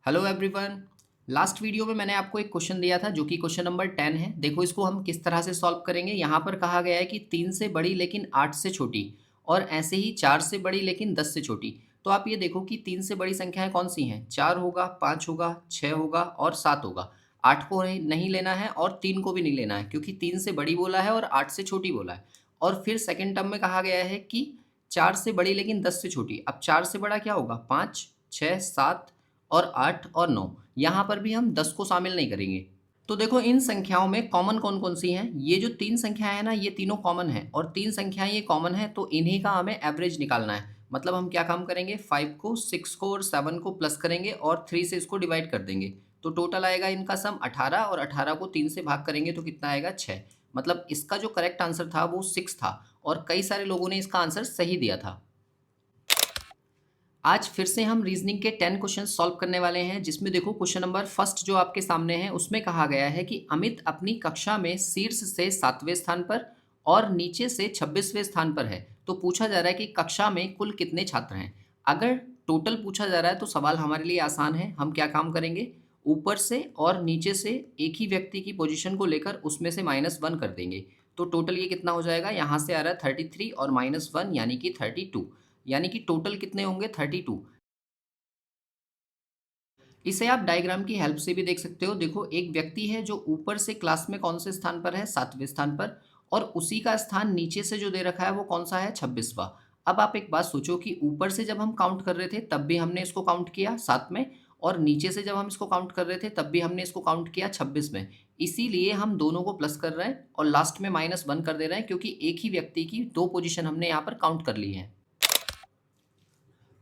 Hello everyone. Last video में मैंने आपको एक क्वेश्चन दिया था जो कि क्वेश्चन नंबर 10 है। देखो इसको हम किस तरह से सॉल्व करेंगे। यहाँ पर कहा गया है कि 3 से बड़ी लेकिन 8 से छोटी और ऐसे ही 4 से बड़ी लेकिन 10 से छोटी। तो आप ये देखो कि 3 से बड़ी संख्याएं कौन सी हैं। 4 होगा, 5 होगा, 6 होगा और 7 होगा। 8 को नहीं लेना है और 3 को भी नहीं लेना है क्योंकि 3 से बड़ी बोला है और 8 से छोटी बोला है। और फिर सेकेंड टर्म में कहा गया है कि 4 से बड़ी लेकिन 10 से छोटी। अब 4 से बड़ा क्या होगा, 5, 6, 7 और 8 और 9। यहाँ पर भी हम 10 को शामिल नहीं करेंगे। तो देखो इन संख्याओं में कॉमन कौन कौन सी हैं। ये जो 3 संख्याएं हैं ना, ये तीनों कॉमन है और 3 संख्याएं ये कॉमन है, तो इन्हीं का हमें एवरेज निकालना है। मतलब हम क्या काम करेंगे, 5 को, 6 को और 7 को प्लस करेंगे और 3 से इसको डिवाइड कर देंगे। तो टोटल आएगा इनका सम 18 और 18 को 3 से भाग करेंगे तो कितना आएगा, 6। मतलब इसका जो करेक्ट आंसर था वो 6 था और कई सारे लोगों ने इसका आंसर सही दिया था। आज फिर से हम रीजनिंग के 10 क्वेश्चन सॉल्व करने वाले हैं, जिसमें देखो क्वेश्चन नंबर फर्स्ट जो आपके सामने है उसमें कहा गया है कि अमित अपनी कक्षा में शीर्ष से 7वें स्थान पर और नीचे से 26वें स्थान पर है। तो पूछा जा रहा है कि कक्षा में कुल कितने छात्र हैं। अगर टोटल पूछा जा रहा है तो सवाल हमारे लिए आसान है। हम क्या काम करेंगे, ऊपर से और नीचे से एक ही व्यक्ति की पोजीशन को लेकर उसमें से -1 कर देंगे। तो टोटल ये कितना हो जाएगा, यहाँ से आ रहा है 33 और -1 यानी कि 32। यानी कि टोटल कितने होंगे, 32। इसे आप डायग्राम की हेल्प से भी देख सकते हो। देखो एक व्यक्ति है जो ऊपर से क्लास में कौन से स्थान पर है, 7वें स्थान पर, और उसी का स्थान नीचे से जो दे रखा है वो कौन सा है, 26वां। अब आप एक बात सोचो कि ऊपर से जब हम काउंट कर रहे थे तब भी हमने इसको काउंट किया 7 में, और नीचे से जब हम इसको काउंट कर रहे थे तब भी हमने इसको काउंट किया 26 में। इसीलिए हम दोनों को प्लस कर रहे हैं और लास्ट में -1 कर दे रहे हैं, क्योंकि एक ही व्यक्ति की 2 पोजीशन हमने यहाँ पर काउंट कर ली है।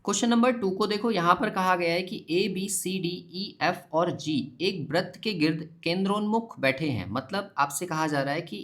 क्वेश्चन नंबर 2 को देखो। यहाँ पर कहा गया है कि A B C D E F और जी एक वृत्त के गिर्द केंद्रोन्मुख बैठे हैं। मतलब आपसे कहा जा रहा है कि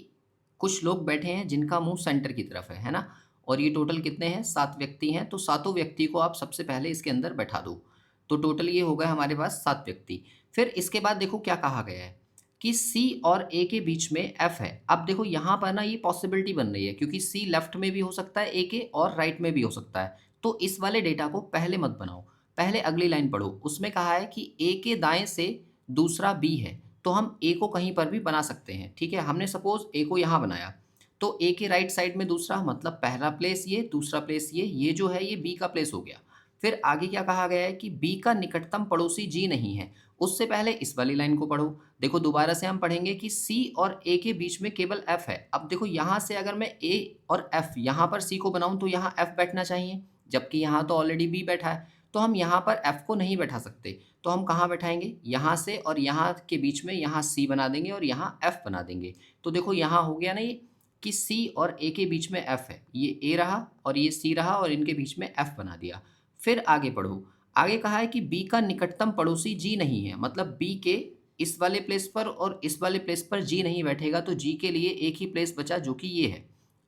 कुछ लोग बैठे हैं जिनका मुंह सेंटर की तरफ है ना। और ये टोटल कितने हैं, 7 व्यक्ति हैं। तो सातों व्यक्ति को आप सबसे पहले इसके अंदर बैठा दो। तो टोटल ये हो गया हमारे पास 7 व्यक्ति। फिर इसके बाद देखो क्या कहा गया है कि सी और ए के बीच में एफ है। अब देखो यहाँ पर ना ये पॉसिबिलिटी बन रही है, क्योंकि सी लेफ्ट में भी हो सकता है ए के और राइट में भी हो सकता है। तो इस वाले डेटा को पहले मत बनाओ, पहले अगली लाइन पढ़ो। उसमें कहा है कि ए के दाएं से दूसरा बी है, तो हम ए को कहीं पर भी बना सकते हैं। ठीक है, हमने सपोज ए को यहाँ बनाया, तो ए के राइट साइड में दूसरा, मतलब पहला प्लेस ये, दूसरा प्लेस ये जो है ये बी का प्लेस हो गया। फिर आगे क्या कहा गया है कि बी का निकटतम पड़ोसी जी नहीं है। उससे पहले इस वाली लाइन को पढ़ो। देखो दोबारा से हम पढ़ेंगे कि सी और ए के बीच में केवल एफ है। अब देखो यहाँ से अगर मैं ए और एफ यहाँ पर सी को बनाऊं तो यहाँ एफ बैठना चाहिए, जबकि यहाँ तो ऑलरेडी बी बैठा है। तो हम यहाँ पर एफ को नहीं बैठा सकते, तो हम कहाँ बैठाएंगे, यहाँ से और यहाँ के बीच में यहाँ सी बना देंगे और यहाँ एफ बना देंगे। तो देखो यहाँ हो गया ना ये कि सी और ए के बीच में एफ है, ये ए रहा और ये सी रहा और इनके बीच में एफ बना दिया। फिर आगे पढ़ो। आगे कहा है कि बी का निकटतम पड़ोसी जी नहीं है। मतलब बी के इस वाले प्लेस पर और इस वाले प्लेस पर जी नहीं बैठेगा, तो जी के लिए एक ही प्लेस बचा जो कि ये है,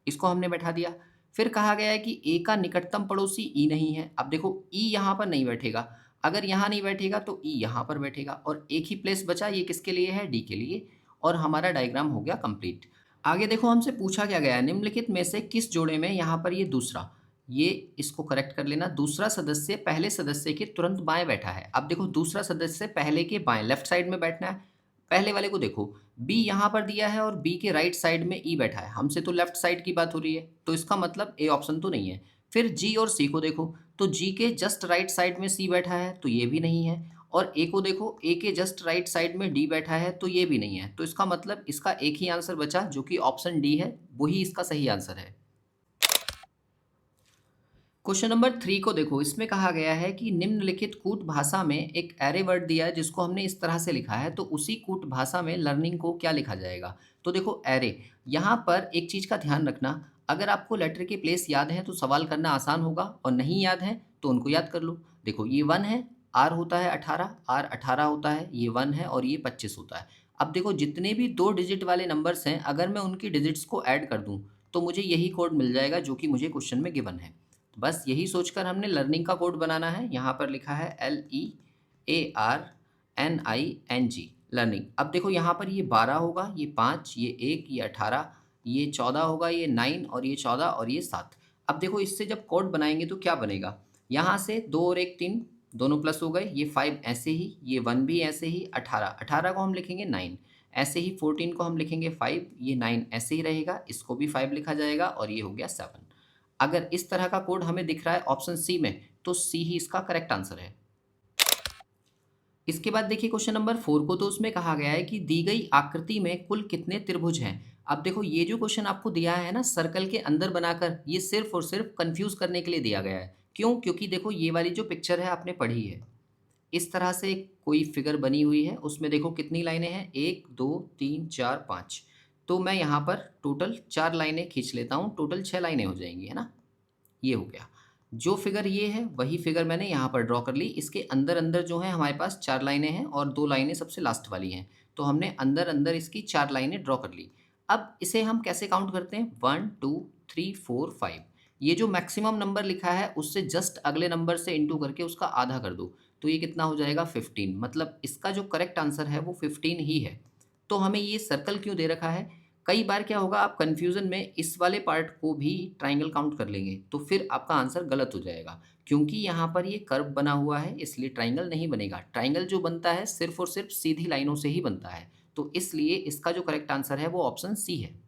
इसको हमने बैठा दिया। फिर कहा गया है कि ए का निकटतम पड़ोसी ई नहीं है। अब देखो ई यहाँ पर नहीं बैठेगा, अगर यहाँ नहीं बैठेगा तो ई यहाँ पर बैठेगा और एक ही प्लेस बचा, ये किसके लिए है, डी के लिए। और हमारा डायग्राम हो गया कंप्लीट। आगे देखो हमसे पूछा क्या गया है, निम्नलिखित में से किस जोड़े में, यहाँ पर ये दूसरा, ये इसको करेक्ट कर लेना, दूसरा सदस्य पहले सदस्य के तुरंत बाएं बैठा है। अब देखो दूसरा सदस्य पहले के बाएं लेफ्ट साइड में बैठना है। पहले वाले को देखो, बी यहाँ पर दिया है और बी के राइट साइड में ई बैठा है। हमसे तो लेफ्ट साइड की बात हो रही है, तो इसका मतलब ए ऑप्शन तो नहीं है। फिर जी और सी को देखो, तो जी के जस्ट राइट साइड में सी बैठा है, तो ये भी नहीं है। और ए को देखो, ए के जस्ट राइट साइड में डी बैठा है, तो ये भी नहीं है। तो इसका मतलब इसका एक ही आंसर बचा जो कि ऑप्शन डी है, वही इसका सही आंसर है। क्वेश्चन नंबर 3 को देखो। इसमें कहा गया है कि निम्नलिखित कूट भाषा में एक एरे वर्ड दिया है जिसको हमने इस तरह से लिखा है, तो उसी कूट भाषा में लर्निंग को क्या लिखा जाएगा। तो देखो एरे, यहाँ पर एक चीज़ का ध्यान रखना, अगर आपको लेटर के प्लेस याद है तो सवाल करना आसान होगा, और नहीं याद है तो उनको याद कर लो। देखो ये 1 है, आर होता है 18, आर 18 होता है, ये 1 है और ये 25 होता है। अब देखो जितने भी 2 डिजिट वाले नंबर्स हैं, अगर मैं उनकी डिजिट्स को ऐड कर दूँ तो मुझे यही कोड मिल जाएगा जो कि मुझे क्वेश्चन में गिवन है। बस यही सोचकर हमने लर्निंग का कोड बनाना है। यहाँ पर लिखा है LEARNING, लर्निंग। अब देखो यहाँ पर ये 12 होगा, ये 5, ये 1, ये 18, ये 14 होगा, ये 9 और ये 14 और ये 7। अब देखो इससे जब कोड बनाएंगे तो क्या बनेगा, यहाँ से 2 और 1 3, दोनों प्लस हो गए, ये 5 ऐसे ही, ये 1 भी ऐसे ही, 18, 18 को हम लिखेंगे 9, ऐसे ही 14 को हम लिखेंगे 5, ये 9 ऐसे ही रहेगा, इसको भी 5 लिखा जाएगा और ये हो गया 7। अगर इस तरह का कोड हमें दिख रहा है ऑप्शन सी में, तो सी ही इसका करेक्ट आंसर है। इसके बाद देखिए क्वेश्चन नंबर 4 को, तो उसमें कहा गया है कि दी गई आकृति में कुल कितने त्रिभुज हैं। अब देखो ये जो क्वेश्चन आपको दिया है ना सर्कल के अंदर बनाकर, ये सिर्फ और सिर्फ कंफ्यूज करने के लिए दिया गया है। क्यों? क्योंकि देखो ये वाली जो पिक्चर है आपने पढ़ी है, इस तरह से कोई फिगर बनी हुई है, उसमें देखो कितनी लाइनें हैं, 1 2 3 4 5। तो मैं यहाँ पर टोटल 4 लाइनें खींच लेता हूँ, टोटल 6 लाइनें हो जाएंगी, है ना। ये हो गया। जो फिगर ये है वही फिगर मैंने यहाँ पर ड्रॉ कर ली। इसके अंदर अंदर जो है हमारे पास 4 लाइनें हैं और 2 लाइनें सबसे लास्ट वाली हैं। तो हमने अंदर अंदर इसकी 4 लाइनें ड्रॉ कर ली। अब इसे हम कैसे काउंट करते हैं, 1 2 3 4 5। ये जो मैक्सिमम नंबर लिखा है उससे जस्ट अगले नंबर से इंटू करके उसका आधा कर दो, तो ये कितना हो जाएगा 15। मतलब इसका जो करेक्ट आंसर है वो 15 ही है। तो हमें ये सर्कल क्यों दे रखा है, कई बार क्या होगा आप कन्फ्यूज़न में इस वाले पार्ट को भी ट्राइंगल काउंट कर लेंगे, तो फिर आपका आंसर गलत हो जाएगा। क्योंकि यहाँ पर ये कर्व बना हुआ है इसलिए ट्राइंगल नहीं बनेगा। ट्राइंगल जो बनता है सिर्फ और सिर्फ सीधी लाइनों से ही बनता है। तो इसलिए इसका जो करेक्ट आंसर है वो ऑप्शन सी है।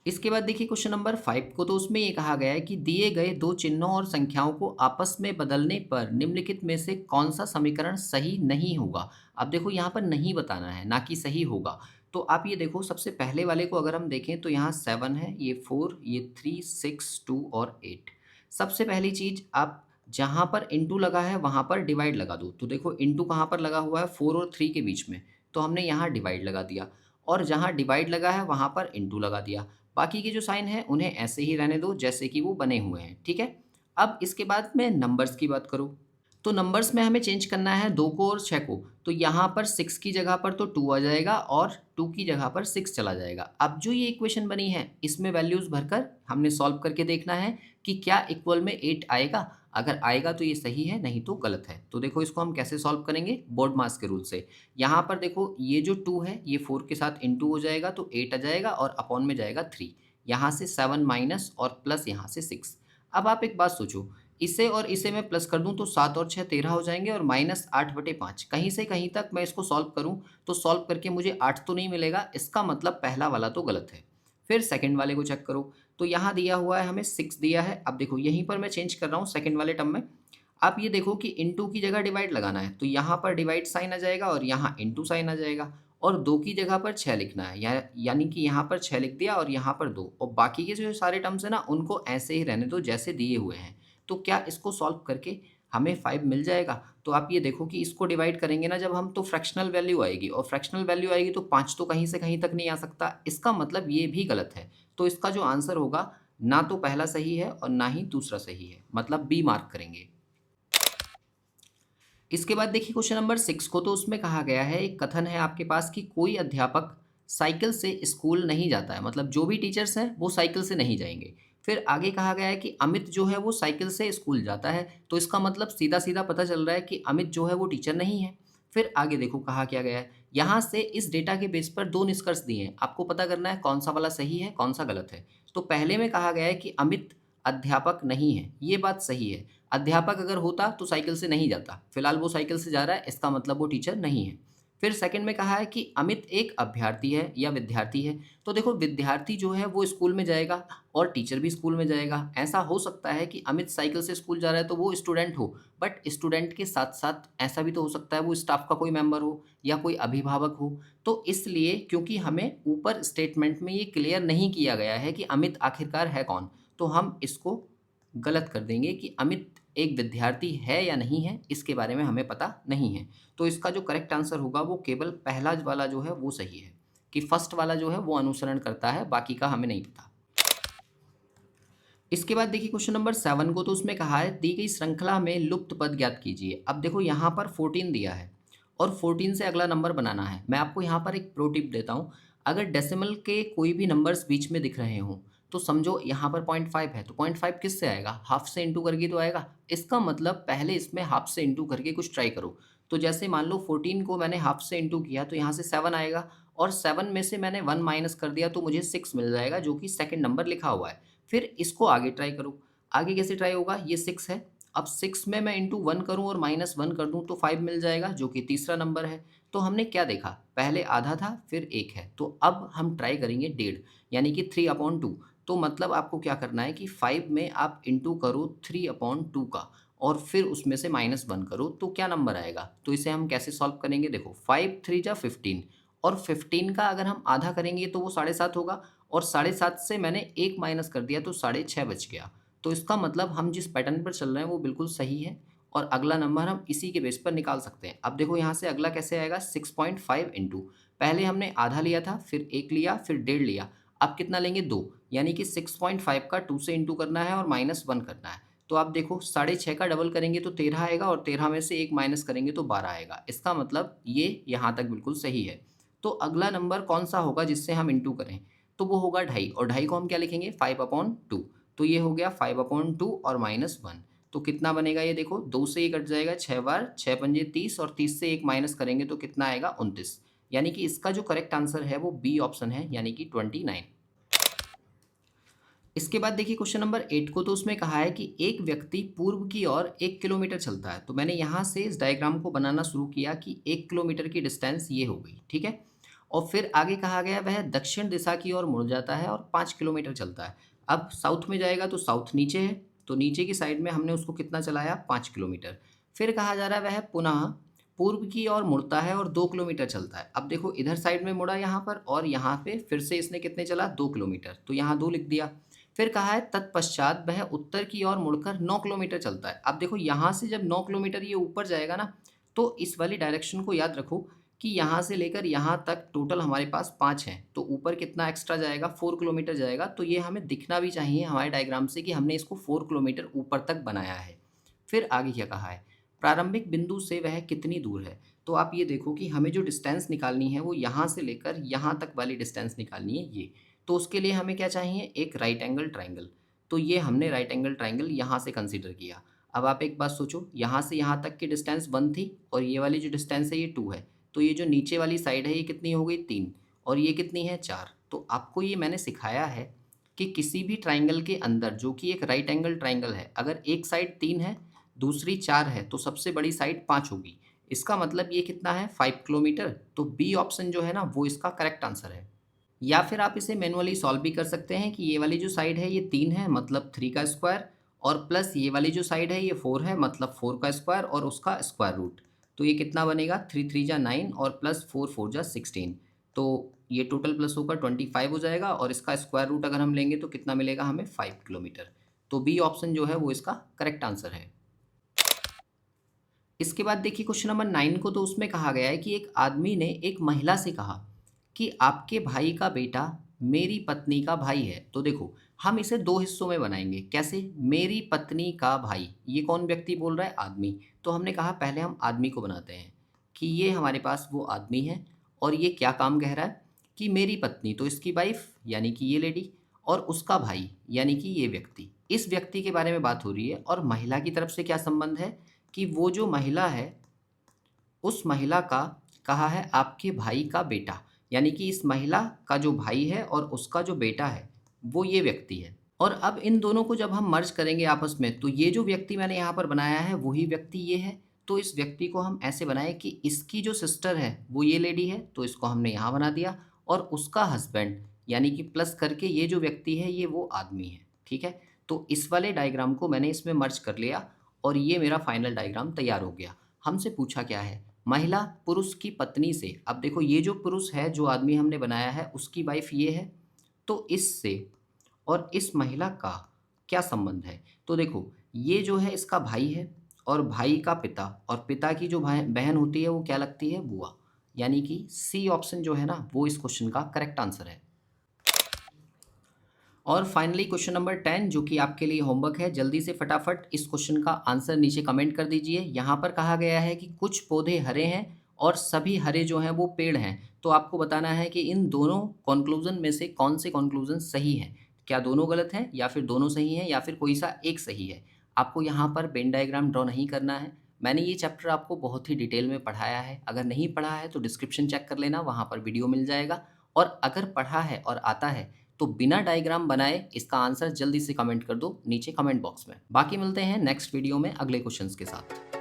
इसके बाद देखिए क्वेश्चन नंबर 5 को, तो उसमें ये कहा गया है कि दिए गए दो चिन्हों और संख्याओं को आपस में बदलने पर निम्नलिखित में से कौन सा समीकरण सही नहीं होगा। अब देखो यहाँ पर नहीं बताना है, ना कि सही होगा। तो आप ये देखो सबसे पहले वाले को अगर हम देखें तो यहाँ 7 है, ये 4, ये 3 6 2 और 8। सबसे पहली चीज़, आप जहाँ पर इंटू लगा है वहाँ पर डिवाइड लगा दो। तो देखो इंटू कहाँ पर लगा हुआ है, 4 और 3 के बीच में, तो हमने यहाँ डिवाइड लगा दिया। और जहाँ डिवाइड लगा है वहाँ पर इंटू लगा दिया। बाकी के जो साइन हैं उन्हें ऐसे ही रहने दो जैसे कि वो बने हुए हैं, ठीक है। अब इसके बाद मैं नंबर्स की बात करूँ, तो नंबर्स में हमें चेंज करना है 2 को और 6 को। तो यहाँ पर 6 की जगह पर तो 2 आ जाएगा और 2 की जगह पर 6 चला जाएगा। अब जो ये इक्वेशन बनी है इसमें वैल्यूज़ भरकर हमने सॉल्व करके देखना है कि क्या इक्वल में 8 आएगा। अगर आएगा तो ये सही है, नहीं तो गलत है। तो देखो इसको हम कैसे सॉल्व करेंगे, बोर्ड मास के रूल से। यहाँ पर देखो ये जो 2 है ये 4 के साथ इंटू हो जाएगा तो 8 आ जाएगा और अपॉन में जाएगा 3। यहाँ से 7 माइनस और प्लस यहाँ से 6। अब आप एक बात सोचो, इसे और इसे मैं प्लस कर दूं तो 7 और 6 13 हो जाएंगे और माइनस 8/5। कहीं से कहीं तक मैं इसको सॉल्व करूं तो सॉल्व करके मुझे 8 तो नहीं मिलेगा, इसका मतलब पहला वाला तो गलत है। फिर सेकंड वाले को चेक करो, तो यहाँ दिया हुआ है हमें 6 दिया है। अब देखो यहीं पर मैं चेंज कर रहा हूँ सेकंड वाले टर्म में। आप ये देखो कि इंटू की जगह डिवाइड लगाना है, तो यहाँ पर डिवाइड साइन आ जाएगा और यहाँ इंटू साइन आ जाएगा। और 2 की जगह पर 6 लिखना है, यानी कि यहाँ पर 6 लिख दिया और यहाँ पर 2, और बाकी के जो सारे टर्म्स हैं ना उनको ऐसे ही रहने दो जैसे दिए हुए हैं। तो क्या इसको सॉल्व करके हमें 5 मिल जाएगा? तो आप ये देखो कि इसको डिवाइड करेंगे ना जब हम, तो फ्रैक्शनल वैल्यू आएगी, और फ्रैक्शनल वैल्यू आएगी तो 5 तो कहीं से कहीं तक नहीं आ सकता। इसका मतलब ये भी गलत है। तो इसका जो आंसर होगा, ना तो पहला सही है और ना ही दूसरा सही है, मतलब बी मार्क करेंगे। इसके बाद देखिए क्वेश्चन नंबर 6 को, तो उसमें कहा गया है, एक कथन है आपके पास कि कोई अध्यापक साइकिल से स्कूल नहीं जाता है, मतलब जो भी टीचर्स हैं वो साइकिल से नहीं जाएंगे। फिर आगे कहा गया है कि अमित जो है वो साइकिल से स्कूल जाता है, तो इसका मतलब सीधा सीधा पता चल रहा है कि अमित जो है वो टीचर नहीं है। फिर आगे देखो कहा क्या गया है, यहाँ से इस डेटा के बेस पर दो निष्कर्ष दिए हैं, आपको पता करना है कौन सा वाला सही है कौन सा गलत है। तो पहले में कहा गया है कि अमित अध्यापक नहीं है, ये बात सही है। अध्यापक अगर होता तो साइकिल से नहीं जाता, फिलहाल वो साइकिल से जा रहा है, इसका मतलब वो टीचर नहीं है। फिर सेकंड में कहा है कि अमित एक अभ्यर्थी है या विद्यार्थी है, तो देखो विद्यार्थी जो है वो स्कूल में जाएगा और टीचर भी स्कूल में जाएगा। ऐसा हो सकता है कि अमित साइकिल से स्कूल जा रहा है तो वो स्टूडेंट हो, बट स्टूडेंट के साथ साथ ऐसा भी तो हो सकता है वो स्टाफ का कोई मेंबर हो या कोई अभिभावक हो। तो इसलिए क्योंकि हमें ऊपर स्टेटमेंट में ये क्लियर नहीं किया गया है कि अमित आखिरकार है कौन, तो हम इसको गलत कर देंगे कि अमित एक विद्यार्थी है या नहीं है, इसके बारे में हमें पता नहीं है। तो इसका जो करेक्ट आंसर होगा वो केवल पहला वाला जो है वो सही है, कि फर्स्ट वाला जो है वो अनुसरण करता है, बाकी का हमें नहीं पता। इसके बाद देखिए क्वेश्चन नंबर 7 को, तो उसमें कहा है दी गई श्रृंखला में लुप्त पद ज्ञात कीजिए। अब देखो यहाँ पर 14 दिया है और 14 से अगला नंबर बनाना है। मैं आपको यहाँ पर एक प्रो टिप देता हूँ, अगर डेसिमल के कोई भी नंबर्स बीच में दिख रहे हों तो समझो यहाँ पर 0.5 है, तो 0.5 किससे आएगा, हाफ से इंटू करके तो आएगा। इसका मतलब पहले इसमें हाफ से इंटू करके कुछ ट्राई करो। तो जैसे मान लो 14 को मैंने हाफ से इंटू किया तो यहाँ से 7 आएगा, और 7 में से मैंने 1 माइनस कर दिया तो मुझे 6 मिल जाएगा, जो कि सेकंड नंबर लिखा हुआ है। फिर इसको आगे ट्राई करो। आगे कैसे ट्राई होगा, ये 6 है अब 6 में मैं इंटू 1 करूँ और -1 कर दूँ तो 5 मिल जाएगा, जो कि तीसरा नंबर है। तो हमने क्या देखा, पहले आधा था फिर 1 है, तो अब हम ट्राई करेंगे डेढ़, यानी कि 3/2। तो मतलब आपको क्या करना है कि 5 में आप इंटू करो 3/2 का और फिर उसमें से -1 करो तो क्या नंबर आएगा। तो इसे हम कैसे सॉल्व करेंगे, देखो 5 3 जा 15 और 15 का अगर हम आधा करेंगे तो वो 7.5 होगा और 7.5 से मैंने 1 माइनस कर दिया तो 6.5 बच गया। तो इसका मतलब हम जिस पैटर्न पर चल रहे हैं वो बिल्कुल सही है और अगला नंबर हम इसी के बेस पर निकाल सकते हैं। अब देखो यहाँ से अगला कैसे आएगा, 6.5 इंटू, पहले हमने आधा लिया था फिर 1 लिया फिर डेढ़ लिया, अब कितना लेंगे 2, यानी कि 6.5 का 2 से इंटू करना है और -1 करना है। तो आप देखो 6.5 का डबल करेंगे तो 13 आएगा और 13 में से 1 माइनस करेंगे तो 12 आएगा। इसका मतलब ये यहाँ तक बिल्कुल सही है। तो अगला नंबर कौन सा होगा जिससे हम इंटू करें, तो वो होगा 2.5 और 2.5 को हम क्या लिखेंगे 5/2। तो ये हो गया 5/2 और -1। तो कितना बनेगा ये देखो, 2 से ये कट जाएगा 6 बार, 6 पंजे 30 और 30 से 1 माइनस करेंगे तो कितना आएगा 29। यानी कि इसका जो करेक्ट आंसर है वो बी ऑप्शन है, यानी कि 29। इसके बाद देखिए क्वेश्चन नंबर 8 को, तो उसमें कहा है कि एक व्यक्ति पूर्व की ओर 1 किलोमीटर चलता है। तो मैंने यहाँ से इस डायग्राम को बनाना शुरू किया कि 1 किलोमीटर की डिस्टेंस ये हो गई, ठीक है। और फिर आगे कहा गया वह दक्षिण दिशा की ओर मुड़ जाता है और 5 किलोमीटर चलता है। अब साउथ में जाएगा तो साउथ नीचे है, तो नीचे की साइड में हमने उसको कितना चलाया 5 किलोमीटर। फिर कहा जा रहा है वह पुनः पूर्व की ओर मुड़ता है और 2 किलोमीटर चलता है। अब देखो इधर साइड में मुड़ा यहाँ पर और यहाँ पे फिर से इसने कितने चला 2 किलोमीटर, तो यहाँ 2 लिख दिया। फिर कहा है तत्पश्चात वह उत्तर की ओर मुड़कर 9 किलोमीटर चलता है। अब देखो यहाँ से जब 9 किलोमीटर ये ऊपर जाएगा ना, तो इस वाली डायरेक्शन को याद रखो कि यहाँ से लेकर यहाँ तक टोटल हमारे पास 5 हैं, तो ऊपर कितना एक्स्ट्रा जाएगा 4 किलोमीटर जाएगा। तो ये हमें दिखना भी चाहिए हमारे डायग्राम से कि हमने इसको 4 किलोमीटर ऊपर तक बनाया है। फिर आगे क्या कहा है, प्रारंभिक बिंदु से वह कितनी दूर है। तो आप ये देखो कि हमें जो डिस्टेंस निकालनी है वो यहाँ से लेकर यहाँ तक वाली डिस्टेंस निकालनी है ये। तो उसके लिए हमें क्या चाहिए, एक राइट एंगल ट्राइंगल। तो ये हमने राइट एंगल ट्राइंगल यहाँ से कंसीडर किया। अब आप एक बात सोचो, यहाँ से यहाँ तक की डिस्टेंस 1 थी और ये वाली जो डिस्टेंस है ये 2 है। तो ये जो नीचे वाली साइड है ये कितनी हो गई 3 और ये कितनी है 4। तो आपको ये मैंने सिखाया है कि किसी भी ट्राइंगल के अंदर जो कि एक राइट एंगल ट्राइंगल है, अगर एक साइड 3 है दूसरी 4 है तो सबसे बड़ी साइड 5 होगी। इसका मतलब ये कितना है 5 किलोमीटर। तो बी ऑप्शन जो है ना वो इसका करेक्ट आंसर है। या फिर आप इसे मैनुअली सॉल्व भी कर सकते हैं कि ये वाली जो साइड है ये 3 है मतलब 3 का स्क्वायर और प्लस ये वाली जो साइड है ये 4 है मतलब 4 का स्क्वायर और उसका स्क्वायर रूट। तो ये कितना बनेगा 3 3 जा 9 और प्लस 4 4 जा 16। तो ये टोटल प्लस होकर 25 हो जाएगा और इसका स्क्वायर रूट अगर हम लेंगे तो कितना मिलेगा हमें 5 किलोमीटर। तो बी ऑप्शन जो है वो इसका करेक्ट आंसर है। इसके बाद देखिए क्वेश्चन नंबर 9 को, तो उसमें कहा गया है कि एक आदमी ने एक महिला से कहा कि आपके भाई का बेटा मेरी पत्नी का भाई है। तो देखो हम इसे दो हिस्सों में बनाएंगे, कैसे, मेरी पत्नी का भाई, ये कौन व्यक्ति बोल रहा है, आदमी। तो हमने कहा पहले हम आदमी को बनाते हैं कि ये हमारे पास वो आदमी है और ये क्या काम कह रहा है कि मेरी पत्नी, तो इसकी वाइफ यानी कि ये लेडी, और उसका भाई यानी कि ये व्यक्ति, इस व्यक्ति के बारे में बात हो रही है। और महिला की तरफ से क्या संबंध है कि वो जो महिला है उस महिला का कहा है आपके भाई का बेटा, यानी कि इस महिला का जो भाई है और उसका जो बेटा है वो ये व्यक्ति है। और अब इन दोनों को जब हम मर्ज करेंगे आपस में तो ये जो व्यक्ति मैंने यहाँ पर बनाया है वही व्यक्ति ये है। तो इस व्यक्ति को हम ऐसे बनाए कि इसकी जो सिस्टर है वो ये लेडी है, तो इसको हमने यहाँ बना दिया और उसका हस्बैंड यानी कि प्लस करके ये जो व्यक्ति है ये वो आदमी है, ठीक है। तो इस वाले डायग्राम को मैंने इसमें मर्ज कर लिया और ये मेरा फाइनल डायग्राम तैयार हो गया। हमसे पूछा क्या है, महिला पुरुष की पत्नी से, अब देखो ये जो पुरुष है जो आदमी हमने बनाया है उसकी वाइफ ये है, तो इससे और इस महिला का क्या संबंध है। तो देखो ये जो है इसका भाई है और भाई का पिता, और पिता की जो भाई बहन होती है वो क्या लगती है, बुआ। यानी कि सी ऑप्शन जो है ना वो इस क्वेश्चन का करेक्ट आंसर है। और फाइनली क्वेश्चन नंबर 10 जो कि आपके लिए होमवर्क है, जल्दी से फटाफट इस क्वेश्चन का आंसर नीचे कमेंट कर दीजिए। यहाँ पर कहा गया है कि कुछ पौधे हरे हैं और सभी हरे जो हैं वो पेड़ हैं। तो आपको बताना है कि इन दोनों कॉन्क्लूजन में से कौन से कॉन्क्लूजन सही हैं, क्या दोनों गलत हैं या फिर दोनों सही हैं या फिर कोई सा एक सही है। आपको यहाँ पर वेन डायग्राम ड्रॉ नहीं करना है। मैंने ये चैप्टर आपको बहुत ही डिटेल में पढ़ाया है, अगर नहीं पढ़ा है तो डिस्क्रिप्शन चेक कर लेना, वहाँ पर वीडियो मिल जाएगा। और अगर पढ़ा है और आता है तो बिना डायग्राम बनाए इसका आंसर जल्दी से कमेंट कर दो नीचे कमेंट बॉक्स में। बाकी मिलते हैं नेक्स्ट वीडियो में अगले क्वेश्चंस के साथ।